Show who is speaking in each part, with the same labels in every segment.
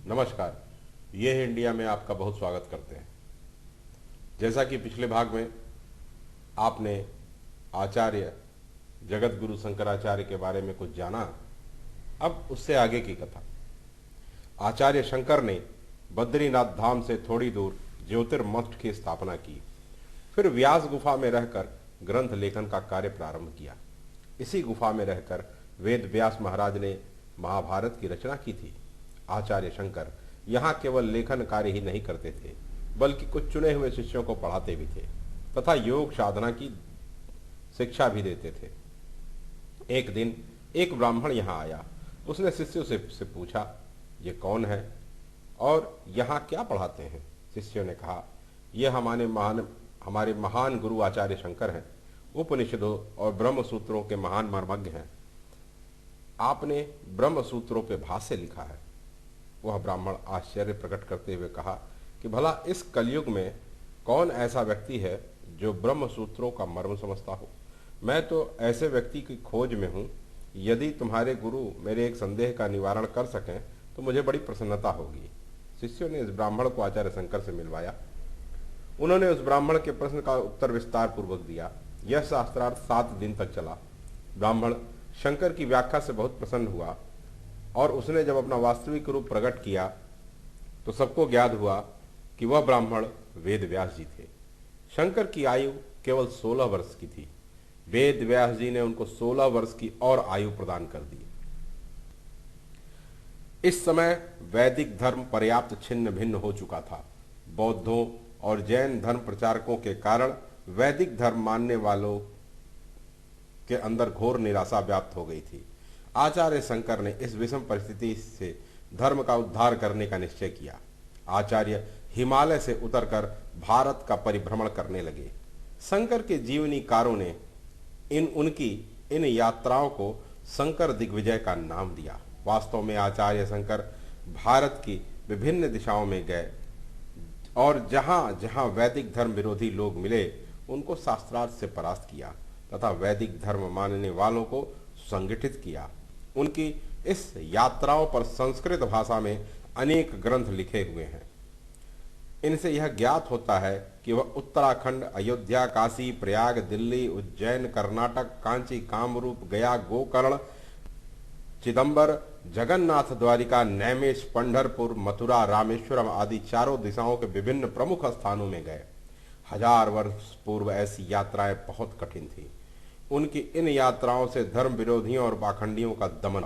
Speaker 1: नमस्कार। ये है इंडिया में आपका बहुत स्वागत करते हैं। जैसा कि पिछले भाग में आपने आचार्य जगत गुरु शंकराचार्य के बारे में कुछ जाना, अब उससे आगे की कथा। आचार्य शंकर ने बद्रीनाथ धाम से थोड़ी दूर ज्योतिर्मठ की स्थापना की। फिर व्यास गुफा में रहकर ग्रंथ लेखन का कार्य प्रारंभ किया। इसी गुफा में रहकर वेद व्यास महाराज ने महाभारत की रचना की थी। आचार्य शंकर यहाँ केवल लेखन कार्य ही नहीं करते थे, बल्कि कुछ चुने हुए शिष्यों को पढ़ाते भी थे तथा योग साधना की शिक्षा भी देते थे। एक दिन एक ब्राह्मण यहाँ आया। उसने शिष्यों से पूछा, ये कौन है और यहाँ क्या पढ़ाते हैं? शिष्यों ने कहा, यह हमारे महान गुरु आचार्य शंकर हैं। उपनिषदों और ब्रह्म सूत्रों के महान मर्मज्ञ हैं। आपने ब्रह्म सूत्रों पे भाष्य लिखा है। वह ब्राह्मण आश्चर्य प्रकट करते हुए कहा कि भला इस कलयुग में कौन ऐसा व्यक्ति है जो ब्रह्म सूत्रों का मर्म समझता हो? मैं तो ऐसे व्यक्ति की खोज में हूँ। यदि तुम्हारे गुरु मेरे एक संदेह का निवारण कर सकें तो मुझे बड़ी प्रसन्नता होगी। शिष्यों ने इस ब्राह्मण को आचार्य शंकर से मिलवाया। उन्होंने उस ब्राह्मण के प्रश्न का उत्तर विस्तार पूर्वक दिया। यह शास्त्रार्थ 7 दिन तक चला। ब्राह्मण शंकर की व्याख्या से बहुत प्रसन्न हुआ और उसने जब अपना वास्तविक रूप प्रकट किया तो सबको ज्ञात हुआ कि वह ब्राह्मण वेद व्यास जी थे। शंकर की आयु केवल 16 वर्ष की थी। वेद व्यास जी ने उनको 16 वर्ष की और आयु प्रदान कर दी। इस समय वैदिक धर्म पर्याप्त छिन्न भिन्न हो चुका था। बौद्धों और जैन धर्म प्रचारकों के कारण वैदिक धर्म मानने वालों के अंदर घोर निराशा व्याप्त हो गई थी। आचार्य शंकर ने इस विषम परिस्थिति से धर्म का उद्धार करने का निश्चय किया। आचार्य हिमालय से उतरकर भारत का परिभ्रमण करने लगे। शंकर के जीवनीकारों ने उनकी इन यात्राओं को शंकर दिग्विजय का नाम दिया। वास्तव में आचार्य शंकर भारत की विभिन्न दिशाओं में गए और जहां जहां वैदिक धर्म विरोधी लोग मिले उनको शास्त्रार्थ से परास्त किया तथा वैदिक धर्म मानने वालों को संगठित किया। उनकी इस यात्राओं पर संस्कृत भाषा में अनेक ग्रंथ लिखे हुए हैं। इनसे यह ज्ञात होता है कि वह उत्तराखंड, अयोध्या, काशी, प्रयाग, दिल्ली, उज्जैन, कर्नाटक, कांची, कामरूप, गया, गोकर्ण, चिदंबर, जगन्नाथ, द्वारिका, नैमिष, पंढरपुर, मथुरा, रामेश्वरम आदि चारों दिशाओं के विभिन्न प्रमुख स्थानों में गए। 1000 वर्ष पूर्व ऐसी यात्राएं बहुत कठिन थी। उनकी इन यात्राओं से धर्म विरोधियों और पाखंडियों का दमन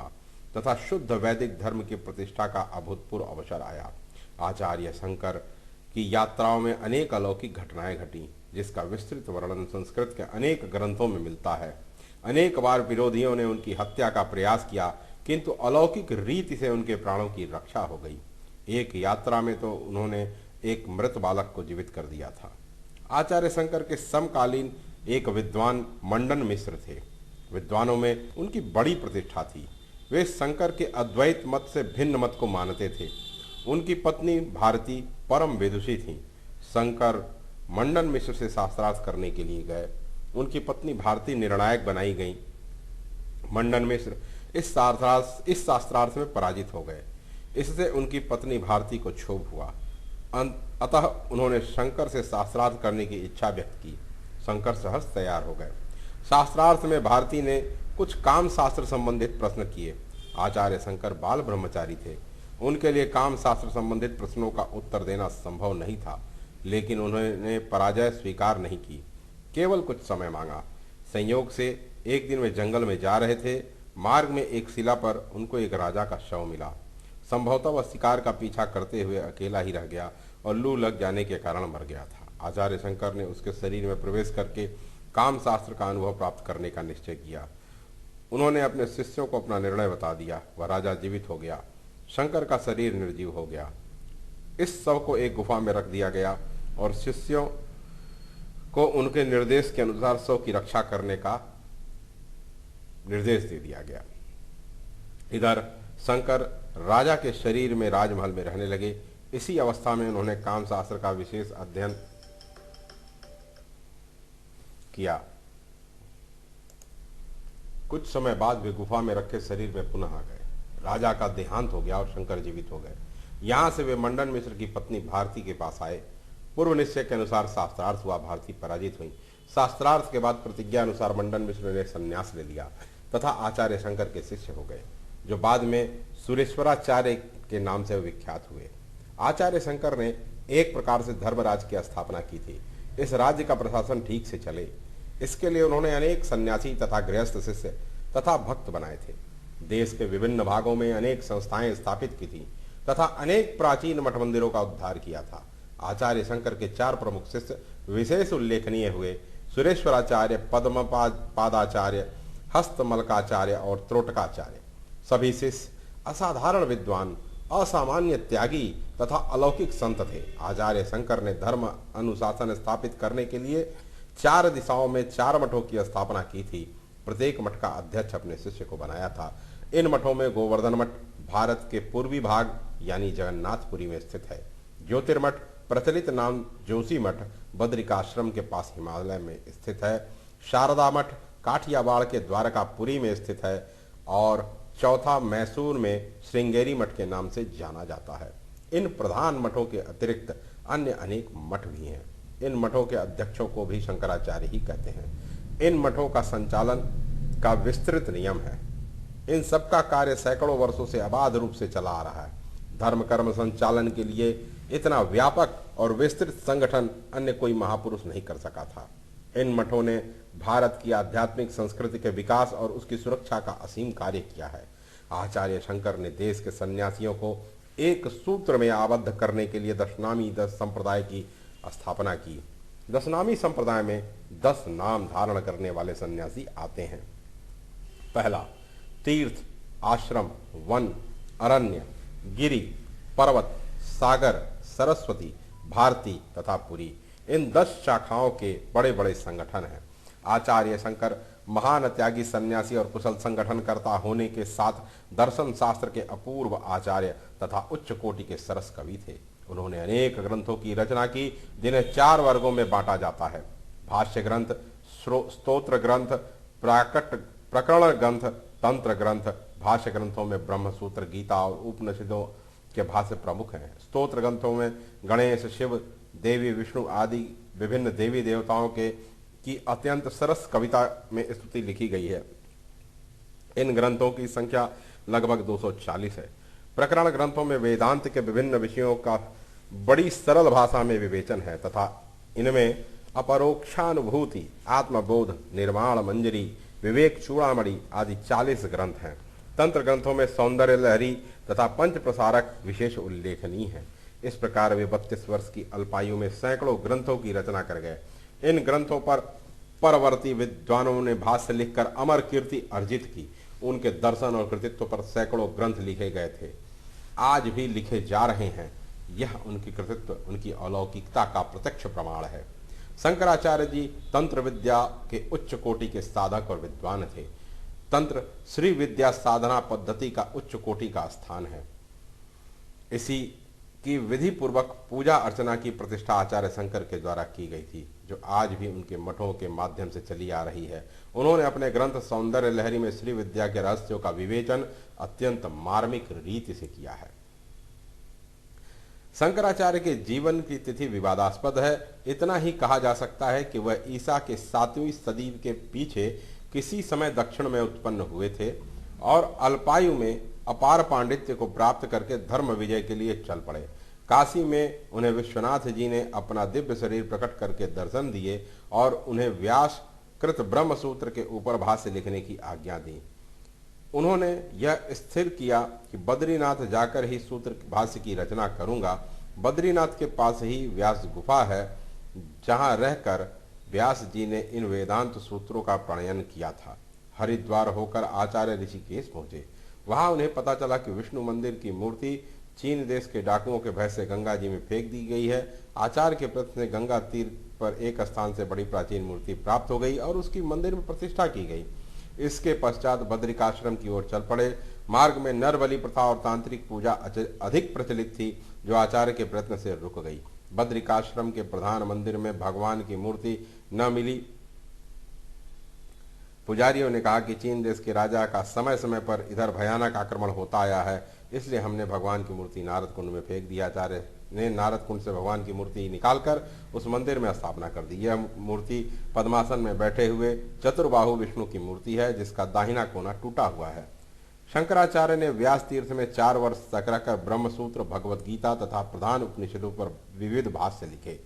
Speaker 1: तथा शुद्ध वैदिक धर्म की प्रतिष्ठा का अभूतपूर्व अवसर आया। आचार्य शंकर की यात्राओं में अनेक अलौकिक घटनाएं घटी, जिसका विस्तृत वर्णन संस्कृत के अनेक ग्रंथों में मिलता है। अनेक बार विरोधियों ने उनकी हत्या का प्रयास किया, किंतु अलौकिक रीति से उनके प्राणों की रक्षा हो गई। एक यात्रा में तो उन्होंने एक मृत बालक को जीवित कर दिया था। आचार्य शंकर के समकालीन एक विद्वान मंडन मिश्र थे। विद्वानों में उनकी बड़ी प्रतिष्ठा थी। वे शंकर के अद्वैत मत से भिन्न मत को मानते थे। उनकी पत्नी भारती परम विदुषी थी। शंकर मंडन मिश्र से शास्त्रार्थ करने के लिए गए। उनकी पत्नी भारती निर्णायक बनाई गई। मंडन मिश्र इस शास्त्रार्थ में पराजित हो गए। इससे उनकी पत्नी भारती को क्षोभ हुआ। अतः उन्होंने शंकर से शास्त्रार्थ करने की इच्छा व्यक्त की। शंकर सहज तैयार हो गए। शास्त्रार्थ में भारती ने कुछ काम शास्त्र संबंधित प्रश्न किए। आचार्य शंकर बाल ब्रह्मचारी थे। उनके लिए काम शास्त्र संबंधित प्रश्नों का उत्तर देना संभव नहीं था, लेकिन उन्होंने पराजय स्वीकार नहीं की, केवल कुछ समय मांगा। संयोग से एक दिन वे जंगल में जा रहे थे। मार्ग में एक शिला पर उनको एक राजा का शव मिला। संभवतः वह शिकार का पीछा करते हुए अकेला ही रह गया और लू लग जाने के कारण मर गया था। आचार्य शंकर ने उसके शरीर में प्रवेश करके काम शास्त्र का अनुभव प्राप्त करने का निश्चय किया। उन्होंने अपने शिष्यों को अपना निर्णय बता दिया। वह राजा जीवित हो गया। शंकर का शरीर निर्जीव हो गया। इस शव को एक गुफा में रख दिया गया और शिष्यों को उनके निर्देश के अनुसार शव की रक्षा करने का निर्देश दे दिया गया। इधर शंकर राजा के शरीर में राजमहल में रहने लगे। इसी अवस्था में उन्होंने काम शास्त्र का विशेष अध्ययन किया। कुछ समय बाद वे गुफा में रखे शरीर में पुनः आ गए। राजा का देहांत हो गया और शंकर जीवित हो गए। यहाँ से वे मंडन मिश्र की पत्नी भारती के पास आए। पूर्व निश्चय के अनुसार शास्त्रार्थ हुआ, भारती पराजित हुई। शास्त्रार्थ के बाद प्रतिज्ञा अनुसार मंडन मिश्र ने संन्यास ले लिया तथा आचार्य शंकर के शिष्य हो गए, जो बाद में सुरेश्वराचार्य के नाम से विख्यात हुए। आचार्य शंकर ने एक प्रकार से धर्मराज की स्थापना की थी। इस राज्य का प्रशासन ठीक से चले, इसके लिए उन्होंने अनेक सन्यासी तथा गृहस्थ शिष्य तथा भक्त बनाए थे। देश के विभिन्न भागों में अनेक संस्थाएं स्थापित की थी तथा अनेक प्राचीन मठ मंदिरों का उद्धार किया था। आचार्य शंकर के 4 प्रमुख शिष्य विशेष उल्लेखनीय हुए: सुरेश्वराचार्य, पद्मपादाचार्य, हस्तमलकाचार्य और त्रोटकाचार्य। सभी शिष्य असाधारण विद्वान, असामान्य त्यागी तथा अलौकिक संत थे। आचार्य शंकर ने धर्म अनुशासन स्थापित करने के लिए 4 दिशाओं में 4 मठों की स्थापना की थी। प्रत्येक मठ का अध्यक्ष अपने शिष्य को बनाया था। इन मठों में गोवर्धन मठ भारत के पूर्वी भाग यानी जगन्नाथपुरी में स्थित है। ज्योतिर्मठ प्रचलित नाम जोशी मठ बद्रिकाश्रम के पास हिमालय में स्थित है। शारदा मठ काठियावाड़ के द्वारकापुरी में स्थित है और चौथा मैसूर में श्रृंगेरी मठ के नाम से जाना जाता है। इन प्रधान मठों के अतिरिक्त अन्य अनेक मठ भी हैं। इन मठों के अध्यक्षों को भी शंकराचार्य ही कहते हैं। इन मठों का संचालन का विस्तृत नियम है। इन सब का कार्य सैकड़ों वर्षों से अबाध रूप से चला आ रहा है। धर्म कर्म संचालन के लिए इतना व्यापक और विस्तृत संगठन अन्य कोई महापुरुष नहीं कर सका था। इन मठों ने भारत की आध्यात्मिक संस्कृति के विकास और उसकी सुरक्षा का असीम कार्य किया है। आचार्य शंकर ने देश के सन्यासियों को एक सूत्र में आबद्ध करने के लिए दशनामी संप्रदाय की स्थापना की। दशनामी संप्रदाय में 10 नाम धारण करने वाले सन्यासी आते हैं। पहला, तीर्थ, आश्रम, वन, अरण्य, गिरि, पर्वत, सागर, सरस्वती, भारती तथा पुरी। इन 10 शाखाओं के बड़े बड़े संगठन हैं। आचार्य शंकर महान त्यागी सन्यासी और कुशल संगठनकर्ता होने के साथ दर्शन शास्त्र के अपूर्व आचार्य तथा उच्च कोटि के सरस कवि थे। उन्होंने अनेक ग्रंथों की रचना की, जिन्हें 4 वर्गों में बांटा जाता है: भाष्य ग्रंथ, स्तोत्र ग्रंथ, प्रकरण ग्रंथ, तंत्र ग्रंथ। भाष्य ग्रंथों में ब्रह्मसूत्र, गीता और उपनिषदों के भाष्य प्रमुख हैं। स्तोत्र ग्रंथों में गणेश, शिव, देवी, विष्णु आदि विभिन्न देवी देवताओं की अत्यंत सरस कविता में स्तुति लिखी गई है। इन ग्रंथों की संख्या लगभग 240 है। प्रकरण ग्रंथों में वेदांत के विभिन्न विषयों का बड़ी सरल भाषा में विवेचन है तथा इनमें अपरोक्षानुभूति, आत्मबोध, निर्वाण मंजरी, विवेक चूड़ामणि आदि 40 ग्रंथ हैं। तंत्र ग्रंथों में सौंदर्य लहरी तथा पंच प्रसारक विशेष उल्लेखनीय है। इस प्रकार वे 32 वर्ष की अल्पायु में सैकड़ों ग्रंथों की रचना कर गए। इन ग्रंथों पर परवर्ती विद्वानों ने भाष्य लिखकर अमर कीर्ति अर्जित की। उनके दर्शन और कृतित्व पर सैकड़ों ग्रंथ लिखे गए थे, आज भी लिखे जा रहे हैं। यह उनकी कृतित्व, उनकी अलौकिकता का प्रत्यक्ष प्रमाण है। शंकराचार्य जी तंत्र विद्या के उच्च कोटि के साधक और विद्वान थे। तंत्र श्री विद्या साधना पद्धति का उच्च कोटि का स्थान है। इसी की विधि पूर्वक पूजा अर्चना की प्रतिष्ठा आचार्य शंकर के द्वारा की गई थी, जो आज भी उनके मठों के माध्यम से चली आ रही है। उन्होंने अपने ग्रंथ सौंदर्य लहरी में श्री विद्या के रहस्यों का विवेचन अत्यंत मार्मिक रीति से किया है। शंकराचार्य के जीवन की तिथि विवादास्पद है। इतना ही कहा जा सकता है कि वह ईसा के 7वीं सदी के पीछे किसी समय दक्षिण में उत्पन्न हुए थे और अल्पायु में अपार पांडित्य को प्राप्त करके धर्म विजय के लिए चल पड़े। काशी में उन्हें विश्वनाथ जी ने अपना दिव्य शरीर प्रकट करके दर्शन दिए और उन्हें व्यास कृत ब्रह्म सूत्र के ऊपर भाष्य लिखने की आज्ञा दी। उन्होंने यह स्थिर किया कि बद्रीनाथ जाकर ही सूत्र भाष्य की रचना करूंगा। बद्रीनाथ के पास ही व्यास गुफा है, जहां रहकर व्यास जी ने इन वेदांत सूत्रों का प्रणयन किया था। हरिद्वार होकर आचार्य ऋषिकेश पहुंचे। वहां उन्हें पता चला कि विष्णु मंदिर की मूर्ति चीन देश के डाकुओं के भय से गंगा जी में फेंक दी गई है। आचार्य के प्रश्न से गंगा तीर पर एक स्थान से बड़ी प्राचीन मूर्ति प्राप्त हो गई और उसकी मंदिर में प्रतिष्ठा की गई। इसके पश्चात बद्रिकाश्रम की ओर चल पड़े। मार्ग में नर बलि प्रथा और तांत्रिक पूजा अधिक प्रचलित थी, जो आचार्य के प्रयत्न से रुक गई। बद्रिकाश्रम के प्रधान मंदिर में भगवान की मूर्ति न मिली। पुजारियों ने कहा कि चीन देश के राजा का समय समय पर इधर भयानक आक्रमण होता आया है, इसलिए हमने भगवान की मूर्ति नारद कुंड में फेंक दिया। आचार्य ने नारद कुंड से भगवान की मूर्ति निकालकर उस मंदिर में स्थापना कर दी। यह मूर्ति पद्मासन में बैठे हुए चतुर्बाहु विष्णु की मूर्ति है, जिसका दाहिना कोना टूटा हुआ है। शंकराचार्य ने व्यास तीर्थ में 4 वर्ष तक रहकर ब्रह्मसूत्र, भगवत गीता तथा प्रधान उपनिषदों पर विविध भाष्य लिखे।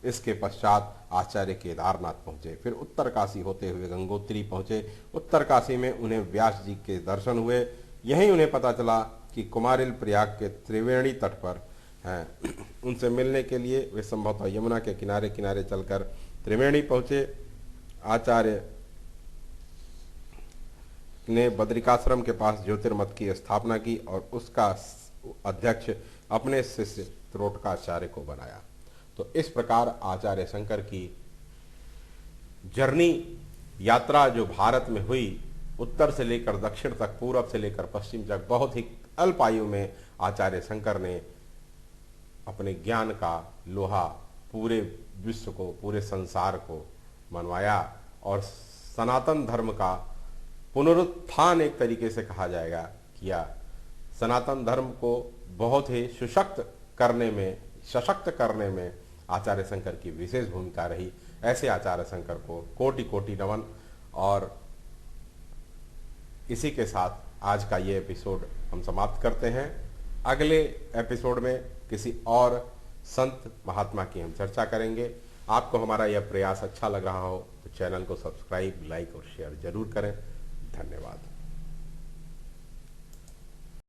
Speaker 1: इसके पश्चात आचार्य केदारनाथ पहुंचे, फिर उत्तरकाशी होते हुए गंगोत्री पहुंचे। उत्तरकाशी में उन्हें व्यास जी के दर्शन हुए। यहीं उन्हें पता चला कि कुमारिल प्रयाग के त्रिवेणी तट पर हैं। उनसे मिलने के लिए वे संभवतः यमुना के किनारे किनारे चलकर त्रिवेणी पहुंचे। आचार्य ने बद्रिकाश्रम के पास ज्योतिर्मठ की स्थापना की और उसका अध्यक्ष अपने शिष्य त्रोटकाचार्य को बनाया। तो इस प्रकार आचार्य शंकर की जर्नी यात्रा जो भारत में हुई, उत्तर से लेकर दक्षिण तक, पूरब से लेकर पश्चिम तक, बहुत ही अल्प आयु में आचार्य शंकर ने अपने ज्ञान का लोहा पूरे विश्व को, पूरे संसार को मनवाया और सनातन धर्म का पुनरुत्थान एक तरीके से कहा जाएगा किया। सनातन धर्म को बहुत ही सशक्त करने में आचार्य शंकर की विशेष भूमिका रही। ऐसे आचार्य शंकर को कोटि कोटि नमन। और इसी के साथ आज का ये एपिसोड हम समाप्त करते हैं। अगले एपिसोड में किसी और संत महात्मा की हम चर्चा करेंगे। आपको हमारा यह प्रयास अच्छा लग रहा हो तो चैनल को सब्सक्राइब, लाइक और शेयर जरूर करें। धन्यवाद।